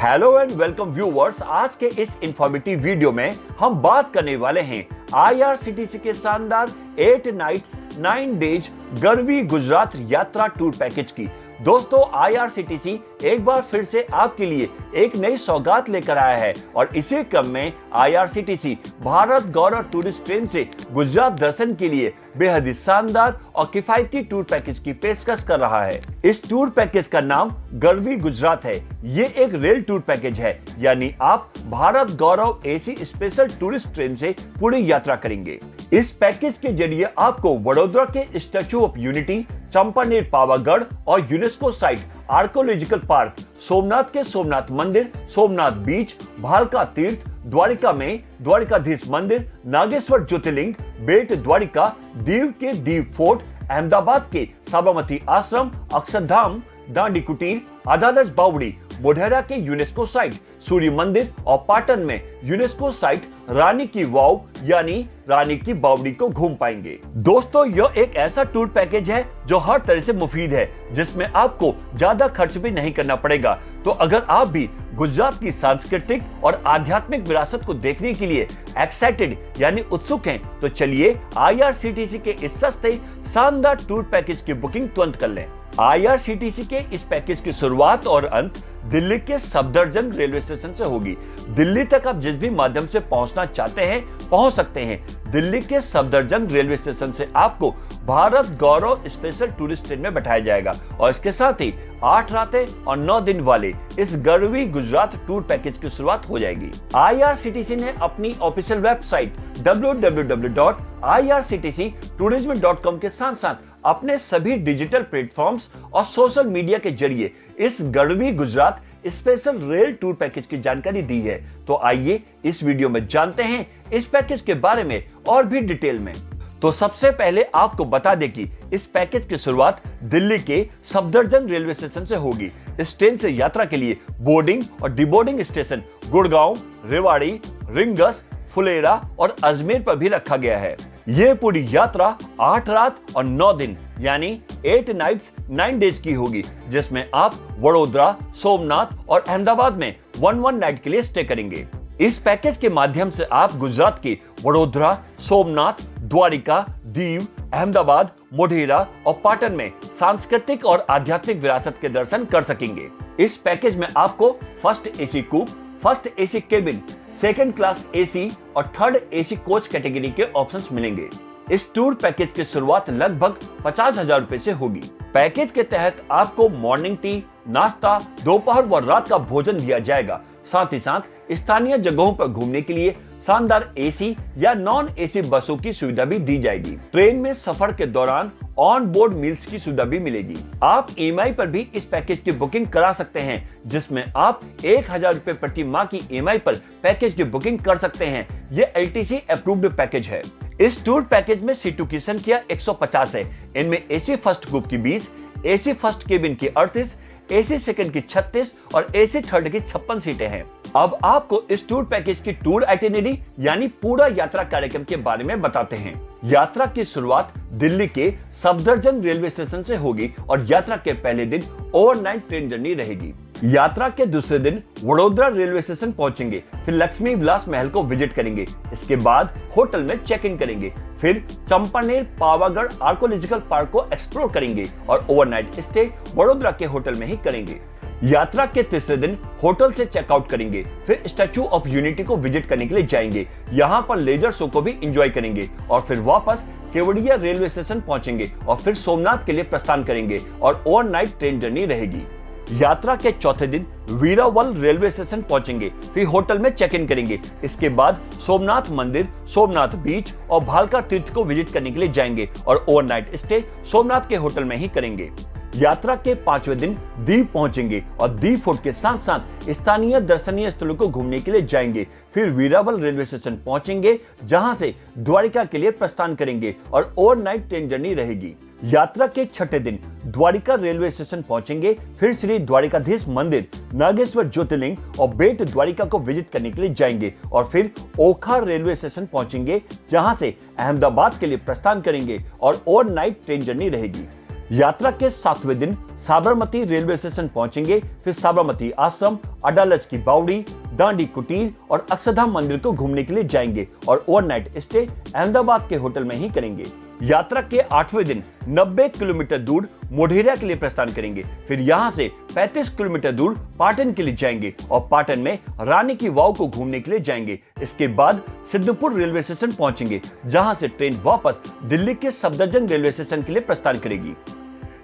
Hello and welcome viewers. आज के इस इंफॉर्मेटिव वीडियो में हम बात करने वाले हैं आईआरसीटीसी के शानदार 8 नाइट्स 9 डेज गरवी गुजरात यात्रा टूर पैकेज की। दोस्तों, आईआरसीटीसी एक बार फिर से आपके लिए एक नई सौगात लेकर आया है और इसी क्रम में आईआरसीटीसी भारत गौरव टूरिस्ट ट्रेन से गुजरात दर्शन के लिए बेहद ही शानदार और किफायती टूर पैकेज की पेशकश कर रहा है। इस टूर पैकेज का नाम गरवी गुजरात है। ये एक रेल टूर पैकेज है, यानी आप भारत गौरव एसी स्पेशल टूरिस्ट ट्रेन से पूरी यात्रा करेंगे। इस पैकेज के जरिए आपको वडोदरा के statue of unity, Champaner Pavagadh और UNESCO site archaeological park, Somnath के सोमनाथ मंदिर, सोमनाथ बीच, भालका तीर्थ, द्वारिका में द्वारिकाधीश मंदिर, नागेश्वर ज्योतिर्लिंग, बेट द्वारिका, दीव के दीव फोर्ट, अहमदाबाद के साबरमती आश्रम, अक्षरधाम, दांडी कुटीर, आदालज बावड़ी, मोढेरा के यूनेस्को साइट, सूर्य मंदिर और पाटन में यूनेस्को साइट रानी की वाव यानी रानी की बावड़ी को घूम पाएंगे। दोस्तों, यह एक ऐसा टूर पैकेज है जो हर तरह से मुफीद है, जिसमें आपको ज्यादा खर्च भी नहीं करना पड़ेगा। तो अगर आप भी गुजरात की सांस्कृतिक और आध्यात्मिक विरासत को देखने के लिए एक्साइटेड यानी उत्सुक हैं, तो चलिए आईआरसीटीसी के इस सस्ते शानदार टूर पैकेज की बुकिंग तुरंत कर लें। आईआरसीटीसी के इस पैकेज की शुरुआत और अंत दिल्ली के सफदरजंग रेलवे स्टेशन से होगी। दिल्ली तक आप जिस भी माध्यम से पहुंचना चाहते हैं पहुंच सकते हैं। दिल्ली के सफदरजंग रेलवे स्टेशन से आपको भारत गौरव स्पेशल टूरिस्ट ट्रेन में बैठाया जाएगा और इसके साथ ही 8 रातें और 9 दिन वाले इस गरवी गुजरात टूर पैकेज की शुरुआत हो जाएगी। आईआरसीटीसी ने अपनी ऑफिशियल वेबसाइट www.irctctourism.com के साथ साथ अपने सभी डिजिटल प्लेटफॉर्म्स और सोशल मीडिया के जरिए इस Garvi Gujarat special rail tour package की जानकारी दी है। तो आइए इस वीडियो में जानते हैं इस पैकेज के बारे में और भी डिटेल में। तो सबसे पहले आपको बता दें कि इस पैकेज की शुरुआत दिल्ली के सफदरजंग रेलवे स्टेशन से होगी। इस ट्रेन से यात्रा के लिए बोर्डिंग और डिबोर्डिंग स्टेशन गुड़गांव, रेवाड़ी, रिंगस, फुलेरा और अजमेर पर भी रखा गया है। ये पूरी यात्रा 8 रात और 9 दिन यानी 8 नाइट्स 9 डेज की होगी, जिसमें आप वडोदरा, सोमनाथ और अहमदाबाद में 1 नाइट के लिए स्टे करेंगे। इस पैकेज के माध्यम से आप गुजरात के वडोदरा, सोमनाथ, द्वारिका, दीव, अहमदाबाद, मोढेरा और पाटन में सांस्कृतिक और आध्यात्मिक विरासत के दर्शन कर सकेंगे। इस पैकेज में आपको first AC coupe, first AC cabin, second class AC और थर्ड एसी कोच कैटेगरी के ऑप्शंस मिलेंगे। इस टूर पैकेज की शुरुआत लगभग 50,000 रुपए से होगी। पैकेज के तहत आपको मॉर्निंग टी, नाश्ता, दोपहर व रात का भोजन दिया जाएगा। साथ ही साथ स्थानीय जगहों पर घूमने के लिए शानदार एसी या नॉन एसी बसों की सुविधा भी दी जाएगी। ट्रेन में सफर के दौरान ऑन बोर्ड मील्स की सुविधा भी मिलेगी। आप ईएमआई पर भी इस पैकेज की बुकिंग करा सकते हैं, जिसमें आप 1,000 रुपए प्रति माह की ईएमआई पर पैकेज की बुकिंग कर सकते हैं। ये एलटीसी अप्रूव्ड पैकेज है। इस टूर पैकेज में सीटों की संख्या 150 है। इनमें एसी फर्स्ट ग्रुप की 20, एसी फर्स्ट केबिन की 38, एसी सेकंड की 36 और एसी थर्ड की 56 सीटें हैं। अब आपको इस टूर पैकेज की टूर आइटिनरी यानी पूरा यात्रा कार्यक्रम के बारे में बताते हैं। यात्रा की शुरुआत दिल्ली के सफदरजंग रेलवे स्टेशन से होगी और यात्रा के पहले दिन ओवरनाइट ट्रेन जर्नी रहेगी। यात्रा के दूसरे दिन वडोदरा रेलवे स्टेशन पहुंचेंगे, फिर लक्ष्मी विलास महल को विजिट करेंगे। इसके बाद होटल में चेक इन करेंगे, फिर चंपानेर पावागढ़ आर्कोलॉजिकल पार्क को एक्सप्लोर करेंगे और ओवरनाइट स्टे वडोदरा के होटल में ही करेंगे। यात्रा के तीसरे दिन होटल से चेकआउट करेंगे, फिर स्टैच्यू ऑफ यूनिटी को विजिट करने के लिए जाएंगे। यहाँ पर लेजर शो को भी एंजॉय करेंगे और फिर वापस केवड़िया रेलवे स्टेशन पहुंचेंगे और फिर सोमनाथ के लिए प्रस्थान करेंगे और ओवरनाइट ट्रेन जर्नी रहेगी। यात्रा के चौथे दिन वीरावल रेलवे स्टेशन पहुंचेंगे, फिर होटल में चेक इन करेंगे। इसके बाद सोमनाथ मंदिर, सोमनाथ बीच और भालका तीर्थ को विजिट करने के लिए जाएंगे और ओवरनाइट स्टे सोमनाथ के होटल में ही करेंगे। यात्रा के 5वें दिन दीव पहुंचेंगे और दीव फोर्ट के साथ साथ स्थानीय दर्शनीय स्थलों को घूमने के लिए जाएंगे। फिर वीरावल रेलवे स्टेशन पहुंचेंगे, जहां से द्वारिका के लिए प्रस्थान करेंगे और ओवरनाइट ट्रेन जर्नी रहेगी। यात्रा के 6ठे दिन द्वारिका रेलवे स्टेशन पहुंचेंगे, फिर श्री द्वारिकाधीश मंदिर, नागेश्वर ज्योतिर्लिंग और बेट द्वारिका को विजिट करने के लिए जाएंगे और फिर ओखा रेलवे स्टेशन पहुंचेंगे, जहां से अहमदाबाद के लिए प्रस्थान करेंगे और ओवरनाइट ट्रेन जर्नी रहेगी। यात्रा के 7वें दिन साबरमती रेलवे स्टेशन पहुंचेंगे, फिर साबरमती आश्रम, अडालज की बावड़ी, दांडी कुटीर और अक्षरधाम मंदिर को घूमने के लिए जाएंगे और ओवरनाइट स्टे अहमदाबाद के होटल में ही करेंगे। यात्रा के 8वें दिन 90 किलोमीटर दूर मोढेरा के लिए प्रस्थान करेंगे, फिर यहां से 35 किलोमीटर दूर पाटन के लिए जाएंगे और पाटन में रानी की वाव को घूमने के लिए जाएंगे। इसके बाद सिद्धपुर रेलवे स्टेशन पहुंचेंगे, जहां से ट्रेन वापस दिल्ली के सफदरजंग रेलवे स्टेशन के लिए प्रस्थान करेगी।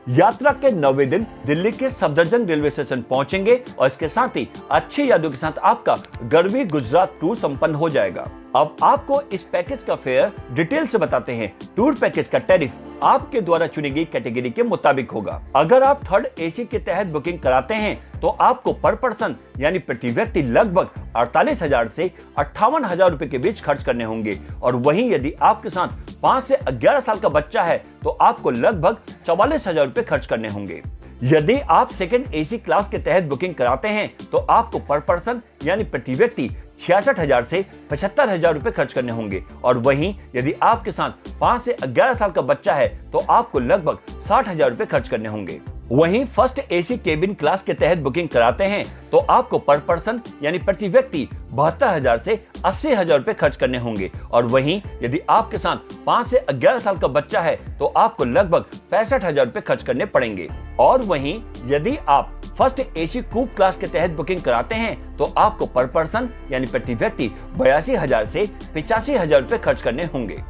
यात्रा के 9वें दिन दिल्ली के सफदरजंग रेलवे स्टेशन पहुंचेंगे और इसके साथ ही अच्छी यादों के साथ आपका गर्वी गुजरात टूर संपन्न हो जाएगा। अब आपको इस पैकेज का फेयर डिटेल से बताते हैं। टूर पैकेज का टैरिफ आपके द्वारा चुनी गई कैटेगरी के मुताबिक होगा। अगर आप थर्ड एसी के तहत बुकिंग कराते हैं तो आपको पर पर्सन यानी प्रति व्यक्ति लगभग 48,000 से 58,000 रुपए के बीच खर्च करने होंगे और वहीं यदि आपके साथ 5 से 11 साल का बच्चा है तो आपको लगभग 44,000 रुपए खर्च करने होंगे। यदि आप सेकंड एसी क्लास के तहत बुकिंग कराते हैं तो आपको पर पर्सन यानी प्रति व्यक्ति 66,000 से 75,000 रुपए खर्च करने होंगे और वहीं यदि आपके साथ 5 से 11 साल का बच्चा है तो आपको लगभग 60,000 रुपए खर्च करने होंगे। वहीं फर्स्ट एसी केबिन क्लास के तहत बुकिंग कराते हैं तो आपको पर पर्सन यानी प्रति व्यक्ति 72,000 से 80,000 रुपए खर्च करने होंगे और वहीं यदि आपके साथ 5 से 11 साल का बच्चा है तो आपको लगभग 65,000 रुपए खर्च करने पड़ेंगे। और वहीं यदि आप फर्स्ट एसी कूप क्लास के तहत बुकिंग कराते हैं तो आपको पर पर्सन यानी प्रति व्यक्ति 82,000 से 85,000 रुपए खर्च करने होंगे।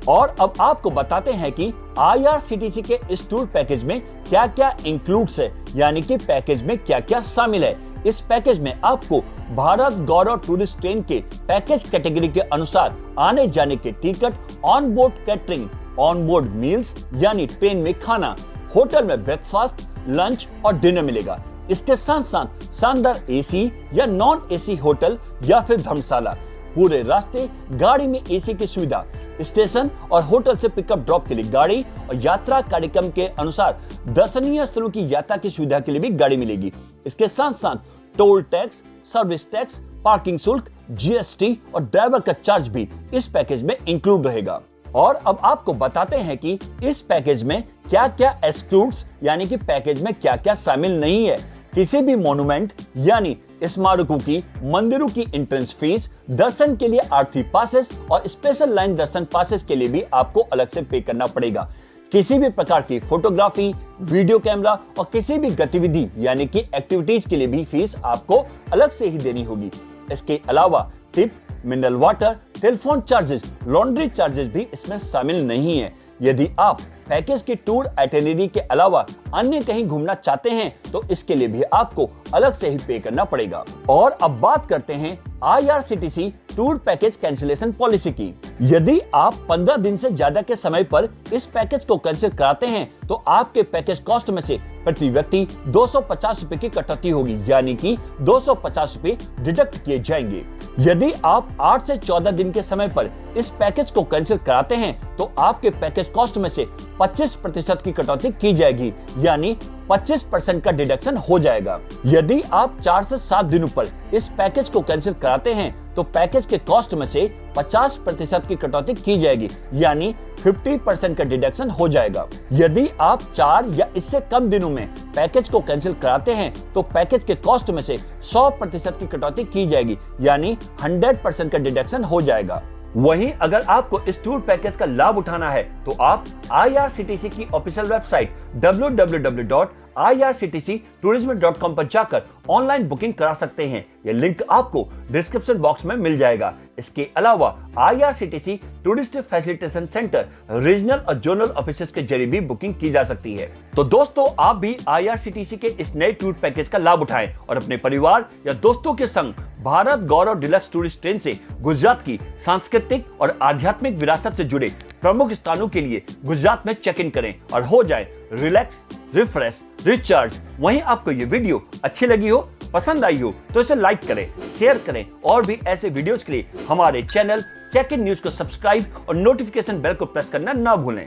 और अब आपको बताते हैं कि IRCTC के इस टूर पैकेज में क्या क्या इंक्लूड्स है, यानी कि पैकेज में क्या क्या शामिल है। इस पैकेज में आपको भारत गौरव टूरिस्ट ट्रेन के पैकेज कैटेगरी के अनुसार आने जाने के ticket, on board catering, on board meals यानी ट्रेन में खाना, होटल में ब्रेकफास्ट, लंच और डिनर मिलेगा। इसके साथ साथ शानदार एसी या नॉन एसी होटल या फिर धर्मशाला, पूरे रास्ते गाड़ी में एसी की सुविधा, स्टेशन और होटल से पिकअप ड्रॉप के लिए गाड़ी और यात्रा कार्यक्रम के अनुसार दर्शनीय स्थलों की यात्रा की सुविधा के लिए भी गाड़ी मिलेगी। इसके साथ साथ toll tax, service tax, parking शुल्क, GST और ड्राइवर का चार्ज भी इस पैकेज में इंक्लूड रहेगा। और अब आपको बताते हैं कि इस पैकेज में क्या क्या एक्सक्लूड्स यानी कि पैकेज में क्या क्या शामिल नहीं है। किसी भी मोन्यूमेंट यानी स्मारकों की, मंदिरों की एंट्रेंस फीस, दर्शन के लिए आरती पासेस और स्पेशल लाइन दर्शन पासेस के लिए भी आपको अलग से पे करना पड़ेगा। किसी भी प्रकार की फोटोग्राफी, वीडियो कैमरा और किसी भी गतिविधि यानी कि एक्टिविटीज के लिए भी फीस आपको अलग से ही देनी होगी। इसके अलावा tip, mineral water, telephone charges, laundry charges भी इसमें शामिल नहीं है। यदि आप पैकेज की टूर आइटिनरी के अलावा अन्य कहीं घूमना चाहते हैं तो इसके लिए भी आपको अलग से ही पे करना पड़ेगा। और अब बात करते हैं IRCTC tour package cancellation policy की। यदि आप 15 दिन से ज्यादा के समय पर इस पैकेज को कैंसिल कराते हैं तो आपके पैकेज कॉस्ट में से प्रति व्यक्ति 250 रुपए की कटौती होगी, यानी कि 250 रुपए डिडक्ट किए जाएंगे। यदि आप 8 से 14 दिन के समय पर इस पैकेज को कैंसिल कराते हैं तो आपके पैकेज कॉस्ट में से 25% की कटौती की जाएगी, यानी 25% का डिडक्शन हो जाएगा। यदि आप 4 से 7 दिनों पर इस पैकेज को कैंसिल कराते हैं तो पैकेज के कॉस्ट में से 50% की कटौती की जाएगी, यानी 50% का डिडक्शन हो जाएगा। यदि आप 4 या इससे कम दिनों में पैकेज को कैंसिल कराते हैं तो पैकेज के कॉस्ट में से 100% की कटौती की जाएगी, यानी 100% का डिडक्शन हो जाएगा। वहीं अगर आपको इस टूर पैकेज का लाभ उठाना है तो आप IRCTC की ऑफिशियल वेबसाइट www.irctctourism.com पर जाकर ऑनलाइन बुकिंग करा सकते हैं। यह लिंक आपको डिस्क्रिप्शन बॉक्स में मिल जाएगा। इसके अलावा IRCTC tourist facilitation centre regional और जोनल ऑफिसेस के जरिए भी बुकिंग की जा सकती है। तो दोस्तों, आप भी IRCTC के इस नए टूर पैकेज का लाभ उठाएं और अपने परिवार या दोस्तों के संग भारत गौरव डिलक्स टूरिस्ट ट्रेन से गुजरात की सांस्कृतिक और आध्यात्मिक विरासत से जुड़े प्रमुख स्थानों के लिए गुजरात में चेक इन करें और हो जाए रिलैक्स, रिफ्रेश, रिचार्ज। वहीं आपको ये वीडियो अच्छी लगी हो, पसंद आई हो तो इसे लाइक करें, शेयर करें और भी ऐसे वीडियोस के लिए हमारे चैनल चेक इन न्यूज को सब्सक्राइब और नोटिफिकेशन बेल को प्रेस करना ना भूलें।